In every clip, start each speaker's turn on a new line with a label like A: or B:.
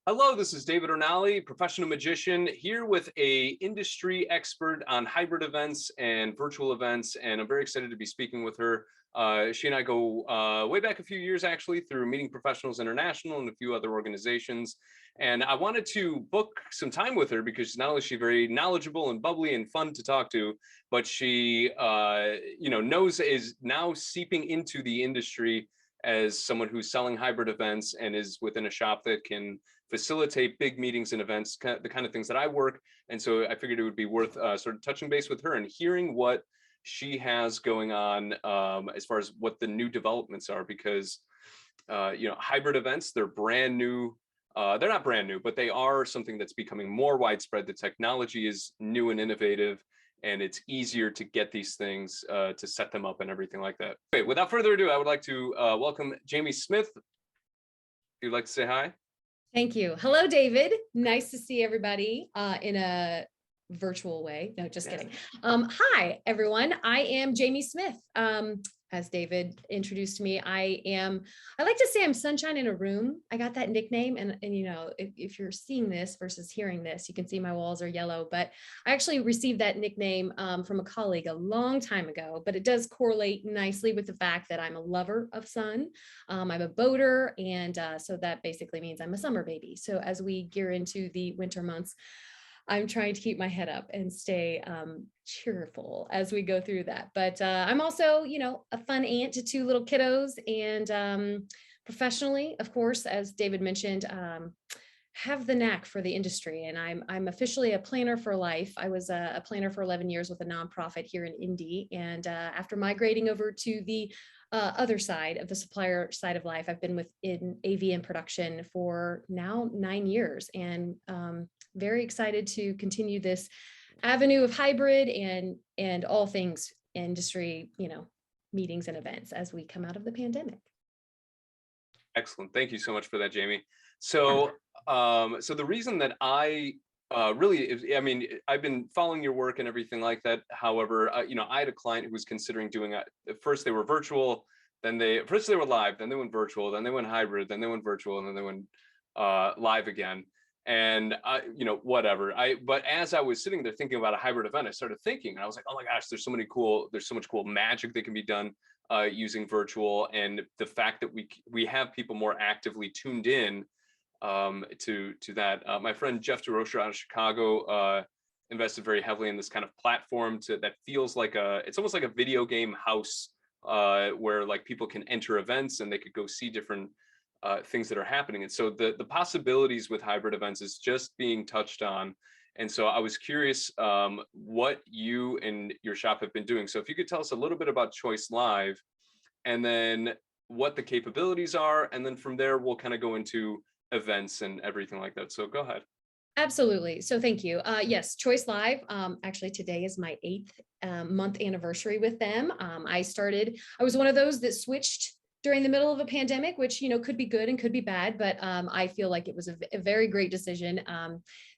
A: Hello, this is David Ranalli, professional magician, here with a industry expert on hybrid events and virtual events, and I'm very excited to be speaking with her. She and I go way back a few years, actually, through Meeting Professionals International and a few other organizations. And I wanted to book some time with her because not only is she very knowledgeable and bubbly and fun to talk to, but she, is now seeping into the industry as someone who's selling hybrid events and is within a shop that can facilitate big meetings and events, the kind of things that I work. And so I figured it would be worth sort of touching base with her and hearing what she has going on as far as what the new developments are, because hybrid events, they're brand new. They're not brand new, but they are something that's becoming more widespread. The technology is new and innovative, and it's easier to get these things to set them up and everything like that. Okay, without further ado, I would like to welcome Jaime Smith. If you'd like to say hi.
B: Thank you. Hello, David. Nice to see everybody in a virtual way. No, just kidding. Hi, everyone. I am Jaime Smith. As David introduced me, I like to say I'm sunshine in a room. I got that nickname. And if you're seeing this versus hearing this, you can see my walls are yellow, but I actually received that nickname from a colleague a long time ago, but it does correlate nicely with the fact that I'm a lover of sun. I'm a boater. And so that basically means I'm a summer baby. So as we gear into the winter months, I'm trying to keep my head up and stay cheerful as we go through that. But I'm also, a fun aunt to two little kiddos, and professionally, of course, as David mentioned, have the knack for the industry. And I'm officially a planner for life. I was a planner for 11 years with a nonprofit here in Indy. And after migrating over to the other side of the supplier side of life, I've been in AV and production for now 9 years, and very excited to continue this avenue of hybrid and all things industry, meetings and events as we come out of the pandemic.
A: Excellent. Thank you so much for that, Jaime. So, so the reason that I I've been following your work and everything like that. However, I had a client who was considering doing it. At first they were virtual, first they were live, then they went virtual, then they went hybrid, then they went virtual, and then they went live again. And whatever. But as I was sitting there thinking about a hybrid event, I started thinking, and I was like, oh my gosh, there's so much cool magic that can be done using virtual, and the fact that we have people more actively tuned in to that. My friend Jeff DeRocher out of Chicago invested very heavily in this kind of platform that feels like it's almost like a video game house where like people can enter events and they could go see different things that are happening. And so the possibilities with hybrid events is just being touched on. And so I was curious what you and your shop have been doing. So if you could tell us a little bit about Choice Live, and then what the capabilities are, and then from there we'll kind of go into events and everything like that. So go ahead.
B: Absolutely. So thank you. Yes, Choice Live. Actually, today is my 8th month anniversary with them. I was one of those that switched during the middle of a pandemic, which, could be good and could be bad, but I feel like it was a very great decision.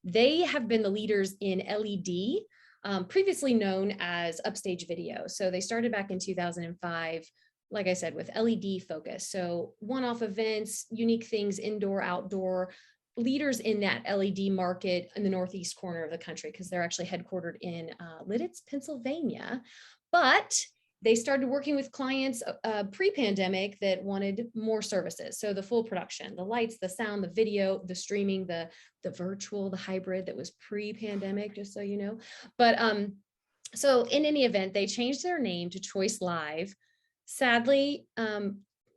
B: They have been the leaders in LED, previously known as upstage video. So they started back in 2005, like I said, with LED focus. So one-off events, unique things, indoor, outdoor, leaders in that LED market in the northeast corner of the country, because they're actually headquartered in Lidditz, Pennsylvania. But they started working with clients pre-pandemic that wanted more services. So the full production, the lights, the sound, the video, the streaming, the virtual, the hybrid that was pre-pandemic, just so you know. But so in any event, they changed their name to Choice Live, sadly,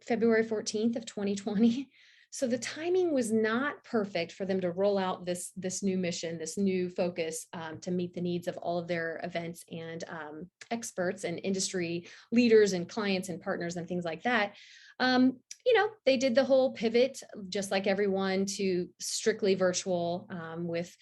B: February 14th of 2020. So the timing was not perfect for them to roll out this new mission, this new focus to meet the needs of all of their events and experts and industry leaders and clients and partners and things like that. They did the whole pivot, just like everyone, to strictly virtual with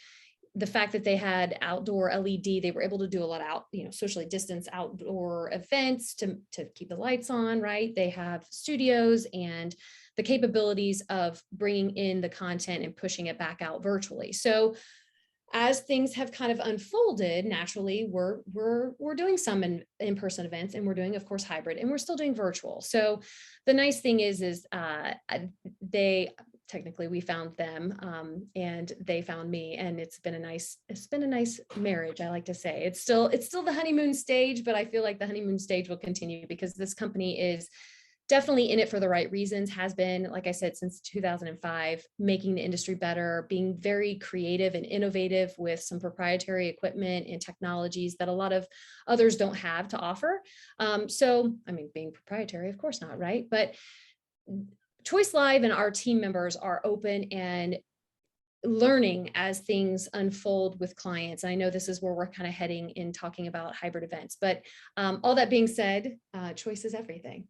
B: the fact that they had outdoor LED. They were able to do a lot of socially distanced outdoor events to keep the lights on, right? They have studios and the capabilities of bringing in the content and pushing it back out virtually. So as things have kind of unfolded, naturally, we're doing some in-person events, and we're doing, of course, hybrid, and we're still doing virtual. So the nice thing is they technically we found them, and they found me, and it's been a nice marriage. I like to say it's still the honeymoon stage, but I feel like the honeymoon stage will continue because this company is definitely in it for the right reasons, has been, like I said, since 2005, making the industry better, being very creative and innovative with some proprietary equipment and technologies that a lot of others don't have to offer. So, I mean, being proprietary, of course not, right? But Choice Live and our team members are open and learning as things unfold with clients. I know this is where we're kind of heading in talking about hybrid events, but all that being said, choice is everything.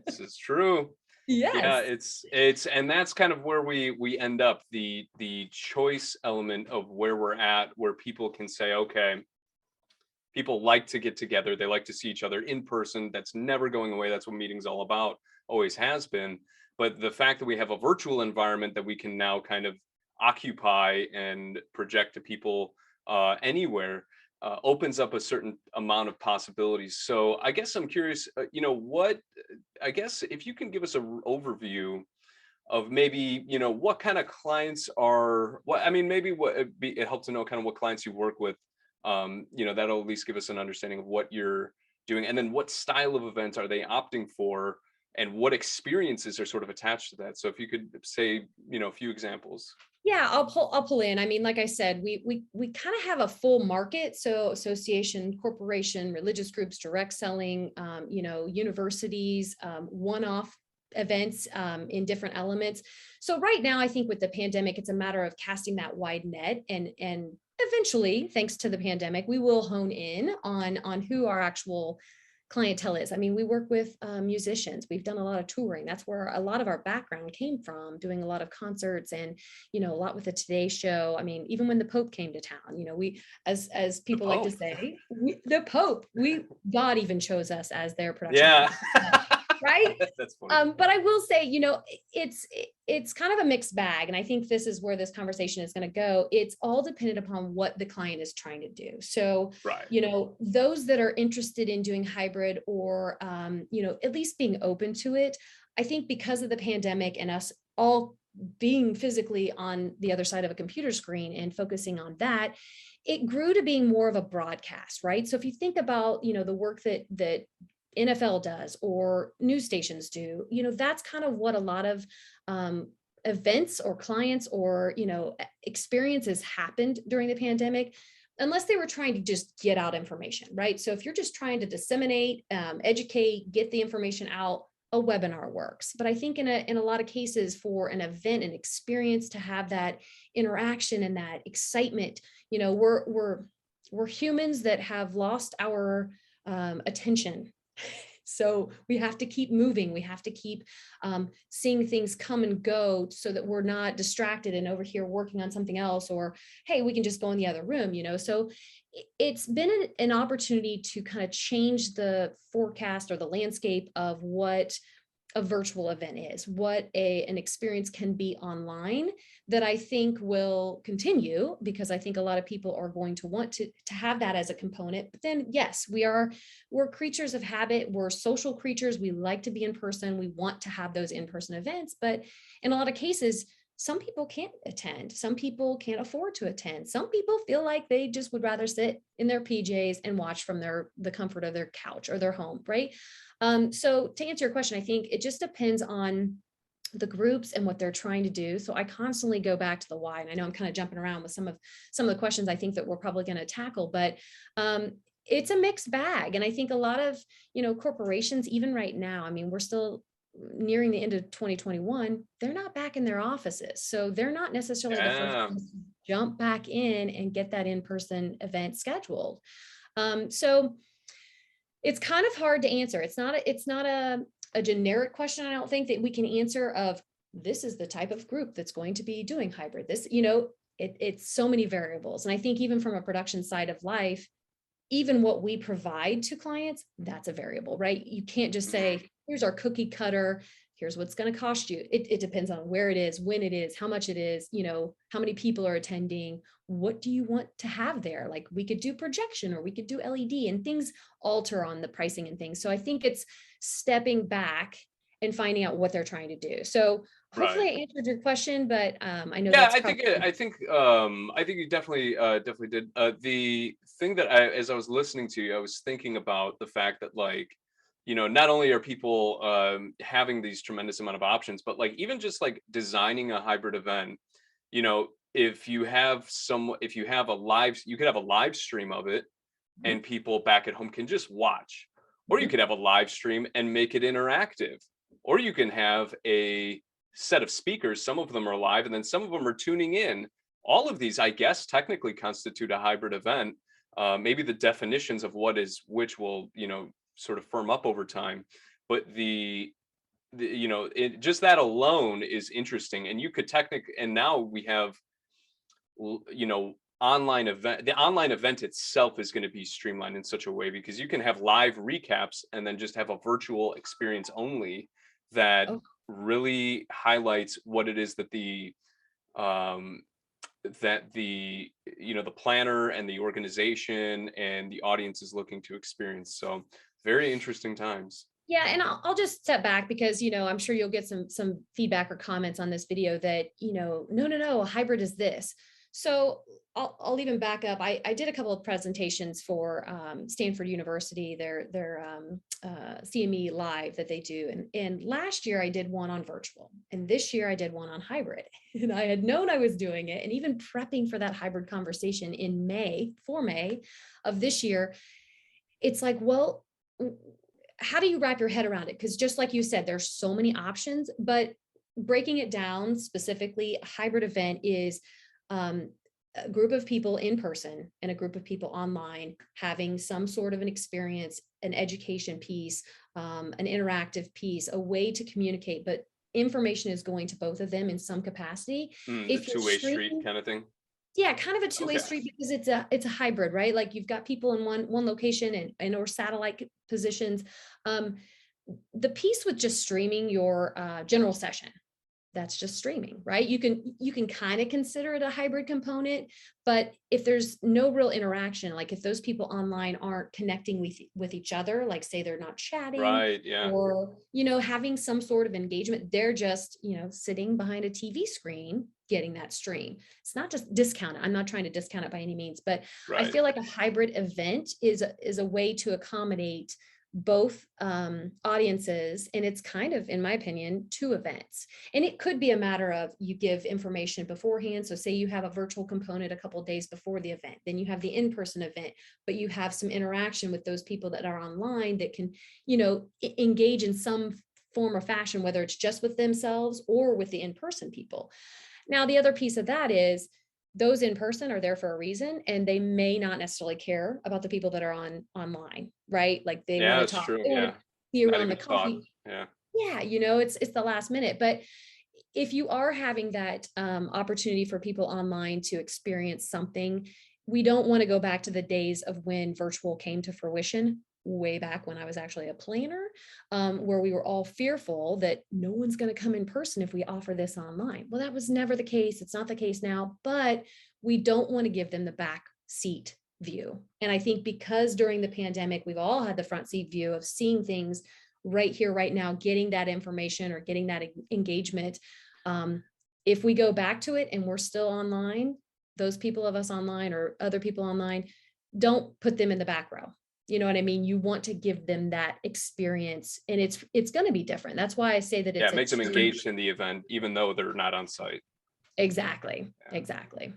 A: This is true. Yeah,
B: Yes.
A: it's and that's kind of where we end up, the choice element of where we're at, where people can say, okay, people like to get together, they like to see each other in person. That's never going away. That's what meetings all about, always has been. But the fact that we have a virtual environment that we can now kind of occupy and project to people anywhere opens up a certain amount of possibilities. So I guess I'm curious, what I guess if you can give us an overview of maybe, what kind of clients are, what I mean, maybe it helps to know kind of what clients you work with. That'll at least give us an understanding of what you're doing, and then what style of events are they opting for, and what experiences are sort of attached to that. So if you could say, a few examples.
B: Yeah, I'll pull in. I mean, like I said, we kind of have a full market. So association, corporation, religious groups, direct selling, universities, one-off events in different elements. So right now, I think with the pandemic, it's a matter of casting that wide net, and eventually, thanks to the pandemic, we will hone in on who our actual clientele is. I mean, we work with musicians. We've done a lot of touring. That's where a lot of our background came from, doing a lot of concerts and, a lot with the Today Show. I mean, even when the Pope came to town, we, as people like to say, the Pope, God even chose us as their production
A: Yeah.
B: company. Right.
A: That's funny.
B: But I will say, it's kind of a mixed bag. And I think this is where this conversation is going to go. It's all dependent upon what the client is trying to do. So,
A: Right.
B: Those that are interested in doing hybrid or, at least being open to it, I think because of the pandemic and us all being physically on the other side of a computer screen and focusing on that, it grew to being more of a broadcast, right? So if you think about, the work that NFL does or news stations do, that's kind of what a lot of events or clients or, experiences happened during the pandemic, unless they were trying to just get out information, right? So if you're just trying to disseminate, educate, get the information out, a webinar works. But I think in a lot of cases for an event and experience to have that interaction and that excitement, we're humans that have lost our attention. So we have to keep moving. We have to keep seeing things come and go so that we're not distracted and over here working on something else, or, hey, we can just go in the other room, So it's been an opportunity to kind of change the forecast or the landscape of what a virtual event is, what an experience can be online, that I think will continue, because I think a lot of people are going to want to have that as a component. But then, yes, we're creatures of habit. We're social creatures. We like to be in person. We want to have those in-person events, but in a lot of cases, some people can't attend. Some people can't afford to attend. Some people feel like they just would rather sit in their PJs and watch from the comfort of their couch or their home, right? So to answer your question, I think it just depends on the groups and what they're trying to do. So I constantly go back to the why, and I know I'm kind of jumping around with some of the questions I think that we're probably going to tackle, but it's a mixed bag. And I think a lot of, corporations, even right now, I mean, we're still nearing the end of 2021, they're not back in their offices. So they're not necessarily the first ones to jump back in and get that in-person event scheduled. So it's kind of hard to answer. It's not a generic question. I don't think that we can answer of this is the type of group that's going to be doing hybrid. This, it's so many variables. And I think even from a production side of life, even what we provide to clients, that's a variable, right? You can't just say, here's our cookie cutter, here's what's going to cost you. It depends on where it is, when it is, how much it is, how many people are attending, what do you want to have there? Like, we could do projection or we could do LED, and things alter on the pricing and things. So I think it's stepping back and finding out what they're trying to do. So hopefully
A: Right.
B: I answered your question, but I know
A: Yeah,
B: that's probably.
A: I think you definitely did. The thing that as I was listening to you, I was thinking about the fact that, like, not only are people having these tremendous amount of options, but like even just like designing a hybrid event, if you have a live, you could have a live stream of it,
B: Mhm,
A: and people back at home can just watch. Or you
B: mhm.
A: could have a live stream and make it interactive. Or you can have a set of speakers. Some of them are live and then some of them are tuning in. All of these, I guess, technically constitute a hybrid event. Maybe the definitions of what is which will, sort of firm up over time. But just that alone is interesting. And you could and now we have, the online event itself is going to be streamlined in such a way because you can have live recaps and then just have a virtual experience only that
B: Oh,
A: really highlights what it is that um the planner and the organization and the audience is looking to experience. So very interesting times.
B: yeah, and I'll just step back because I'm sure you'll get some feedback or comments on this video that no, a hybrid is this. So I'll even back up. I did a couple of presentations for Stanford University, their CME live that they do, and last year I did one on virtual, and this year I did one on hybrid. And I had known I was doing it, and even prepping for that hybrid conversation in May of this year. It's like, well, how do you wrap your head around it? Because just like you said, there's so many options, but breaking it down specifically, a hybrid event is um, a group of people in person and a group of people online having some sort of an experience, an education piece, an interactive piece, a way to communicate, but information is going to both of them in some capacity.
A: The
B: If you're
A: two-way street
B: streaming,
A: kind of thing.
B: yeah, kind of a two-way
A: Okay.
B: street because it's a hybrid, right? Like you've got people in one location and or satellite positions. Um, the piece with just streaming your general session, that's just streaming, right? You can kind of consider it a hybrid component, but if there's no real interaction, like if those people online aren't connecting with each other, like say they're not chatting
A: Right. Yeah.
B: or having some sort of engagement, they're just sitting behind a TV screen getting that stream. It's not just discount it. I'm not trying to discount it by any means, but I
A: Right.
B: feel like a hybrid event is a way to accommodate both audiences, and it's kind of, in my opinion, two events. And it could be a matter of you give information beforehand. So say you have a virtual component a couple of days before the event, then you have the in-person event, but you have some interaction with those people that are online that can, engage in some form or fashion, whether it's just with themselves or with the in-person people. Now, the other piece of that is those in person are there for a reason, and they may not necessarily care about the people that are online, right? Like they
A: Yeah,
B: want to
A: that's
B: talk,
A: true.
B: they want
A: Yeah.
B: to be
A: Not
B: around the
A: even thought.
B: coffee.
A: Yeah.
B: Yeah, it's the last minute. But if you are having that opportunity for people online to experience something, we don't want to go back to the days of when virtual came to fruition, way back when I was actually a planner, where we were all fearful that no one's going to come in person if we offer this online. Well, that was never the case. It's not the case now, but we don't want to give them the back seat view. And I think because during the pandemic, we've all had the front seat view of seeing things right here, right now, getting that information or getting that engagement. Um, if we go back to it and we're still online, those people of us online or other people online, don't put them in the back row. You know what I mean? You want to give them that experience, and it's going to be different. That's why I say that
A: Yeah,
B: it's
A: it
B: a
A: makes them
B: two.
A: engaged in the event, even though they're not on site.
B: Exactly.
A: Yeah.
B: Exactly.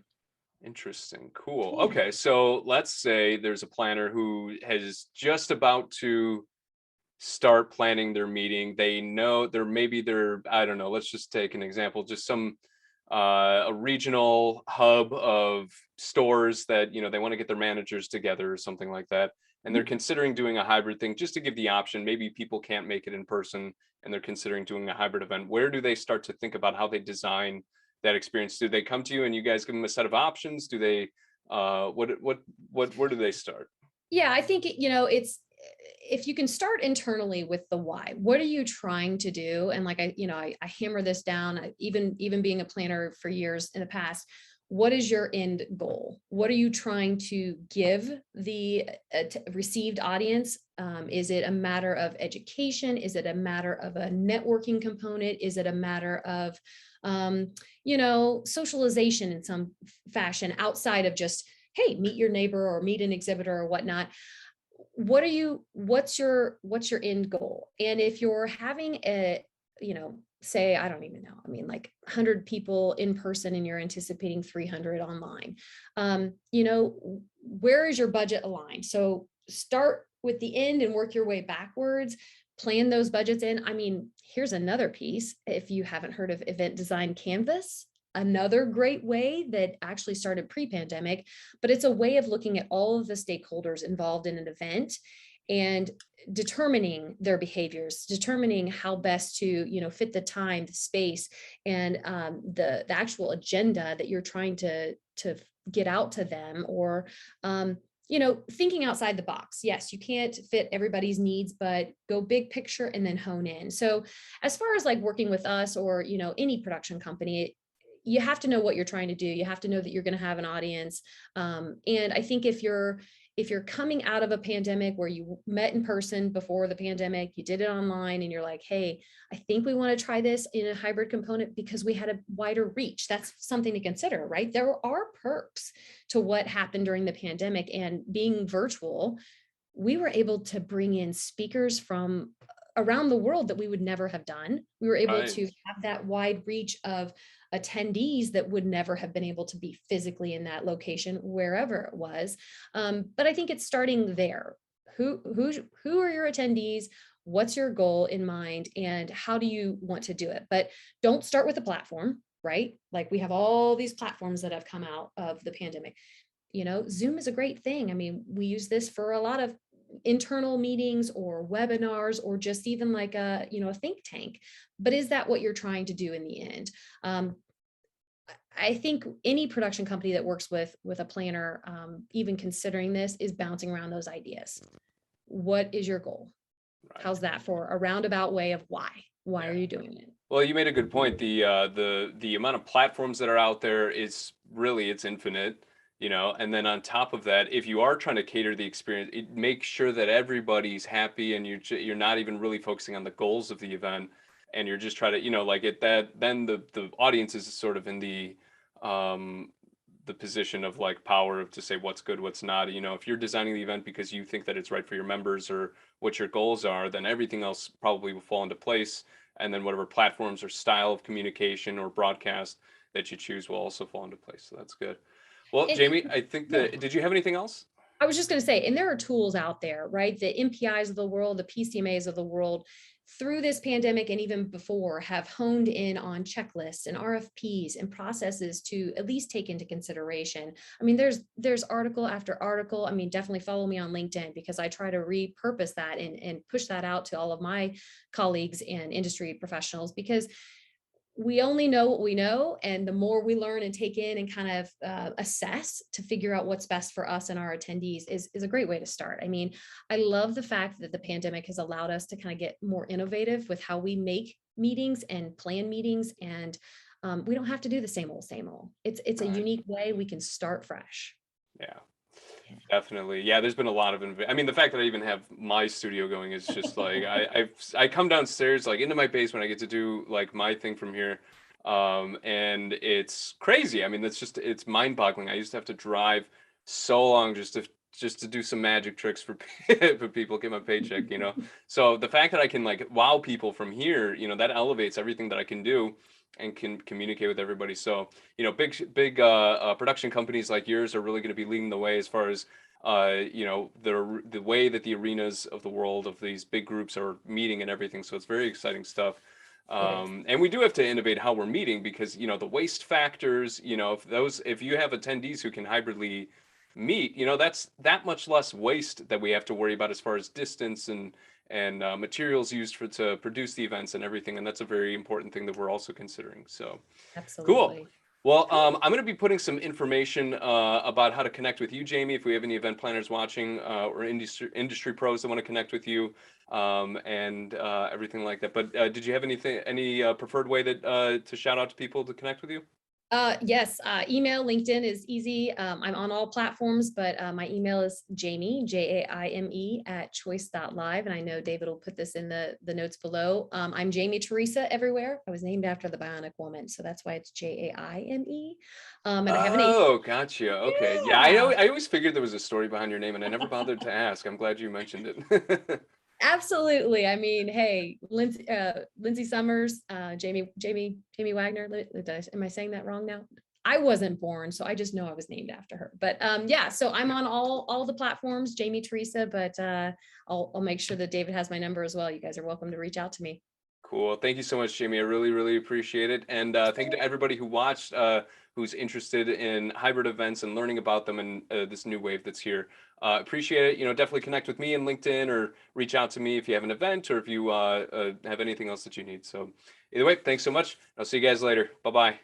A: Interesting. Cool.
B: Yeah.
A: Okay. So let's say there's a planner who has just about to start planning their meeting. They know they're, I don't know, let's just take an example, just a regional hub of stores that, they want to get their managers together or something like that. And they're
B: Mhm.
A: considering doing a hybrid thing just to give the option. Maybe people can't make it in person and they're considering doing a hybrid event. Where do they start to think about how they design that experience? Do they come to you and you guys give them a set of options? Do they where do they start?
B: Yeah, I think it's if you can start internally with the why. What are you trying to do? And like I hammer this down. Even being a planner for years in the past, what is your end goal? What are you trying to give the received audience? Is it a matter of education? Is it a matter of a networking component? Is it a matter of, socialization in some fashion outside of just, hey, meet your neighbor or meet an exhibitor or whatnot? What's your end goal? And if you're having say, I don't even know, I mean, like 100 people in person and you're anticipating 300 online, where is your budget aligned? So start with the end and work your way backwards, plan those budgets in. I mean, here's another piece. If you haven't heard of Event Design Canvas, another great way that actually started pre-pandemic, but it's a way of looking at all of the stakeholders involved in an event and determining their behaviors, determining how best to, fit the time, the space, and the actual agenda that you're trying to get out to them, or thinking outside the box. Yes, you can't fit everybody's needs, but go big picture and then hone in. So as far as like working with us or, any production company, you have to know what you're trying to do. You have to know that you're going to have an audience. And I think if you're coming out of a pandemic where you met in person before the pandemic, you did it online, and you're like, hey, I think we want to try this in a hybrid component because we had a wider reach. That's something to consider, right? There are perks to what happened during the pandemic, and being virtual, we were able to bring in speakers from around the world that we would never have done. We were able
A: Right.
B: to have that wide reach of attendees that would never have been able to be physically in that location, wherever it was. But I think it's starting there. Who are your attendees? What's your goal in mind, and how do you want to do it? But don't start with a platform, right? Like, we have all these platforms that have come out of the pandemic. Zoom is a great thing. I mean, we use this for a lot of internal meetings or webinars, or just even like a think tank. But is that what you're trying to do in the end? I think any production company that works with a planner, even considering this, is bouncing around those ideas. What is your goal?
A: Right.
B: How's that for a roundabout way of why? Why
A: Yeah.
B: are you doing it?
A: Well, you made a good point. The amount of platforms that are out there is really, it's infinite, and then on top of that, if you are trying to cater the experience, make sure that everybody's happy, and you're not even really focusing on the goals of the event, and you're just trying to, like it, that then the audience is sort of in the position of like power of to say what's good, what's not. If you're designing the event because you think that it's right for your members or what your goals are, then everything else probably will fall into place, and then whatever platforms or style of communication or broadcast that you choose will also fall into place. So that's good. Well,
B: And
A: Jamie, I think
B: yeah,
A: that, did you have anything else?
B: I was just going to say, and there are tools out there, right? The MPIs of the world, the PCMAs of the world, through this pandemic and even before, have honed in on checklists and RFPs and processes to at least take into consideration. I mean, there's article after article. I mean, definitely follow me on LinkedIn, because I try to repurpose that and push that out to all of my colleagues and industry professionals, because we only know what we know, and the more we learn and take in and kind of assess to figure out what's best for us and our attendees is a great way to start. I mean, I love the fact that the pandemic has allowed us to kind of get more innovative with how we make meetings and plan meetings, and we don't have to do the same old, same old. It's a
A: Right.
B: unique way we can start fresh.
A: Yeah. Definitely. Yeah, there's been a lot of I mean, the fact that I even have my studio going is just like I come downstairs like into my basement. I get to do like my thing from here. And it's crazy. I mean, it's mind-boggling. I used to have to drive so long just to do some magic tricks for for people, get my paycheck. So the fact that I can like wow people from here, that elevates everything that I can do and can communicate with everybody. So, big production companies like yours are really going to be leading the way as far as the way that the arenas of the world of these big groups are meeting and everything. So it's very exciting stuff. And we do have to innovate how we're meeting, because the waste factors, if you have attendees who can hybridly meet, that's that much less waste that we have to worry about as far as distance and materials used to produce the events and everything. And that's a very important thing that we're also considering. So cool.
B: Absolutely.
A: Well, I'm going to be putting some information about how to connect with you, Jamie, if we have any event planners watching or industry pros that want to connect with you, and everything like that. But did you have any preferred way that to shout out to people to connect with you?
B: Yes, email, LinkedIn is easy. I'm on all platforms, but my email is Jaime, Jaime at choice.live. And I know David will put this in the notes below. I'm Jaime Teresa everywhere. I was named after the Bionic Woman, so that's why it's Jaime. And I have an eight.
A: Oh, gotcha. Okay. Yeah, I know.
B: Yeah.
A: I always figured there was a story behind your name, and I never bothered to ask. I'm glad you mentioned it.
B: Absolutely. I mean, hey, Lindsay Summers, Jamie Wagner. Am I saying that wrong now? I wasn't born, so I just know I was named after her. But yeah, so I'm on all the platforms, Jaime Teresa. But I'll make sure that David has my number as well. You guys are welcome to reach out to me.
A: Cool. Thank you so much, Jamie. I really, really appreciate it. And thank you to everybody who watched, who's interested in hybrid events and learning about them and this new wave that's here. Appreciate it. You know, definitely connect with me on LinkedIn or reach out to me if you have an event or if you have anything else that you need. So either way, thanks so much. I'll see you guys later. Bye-bye.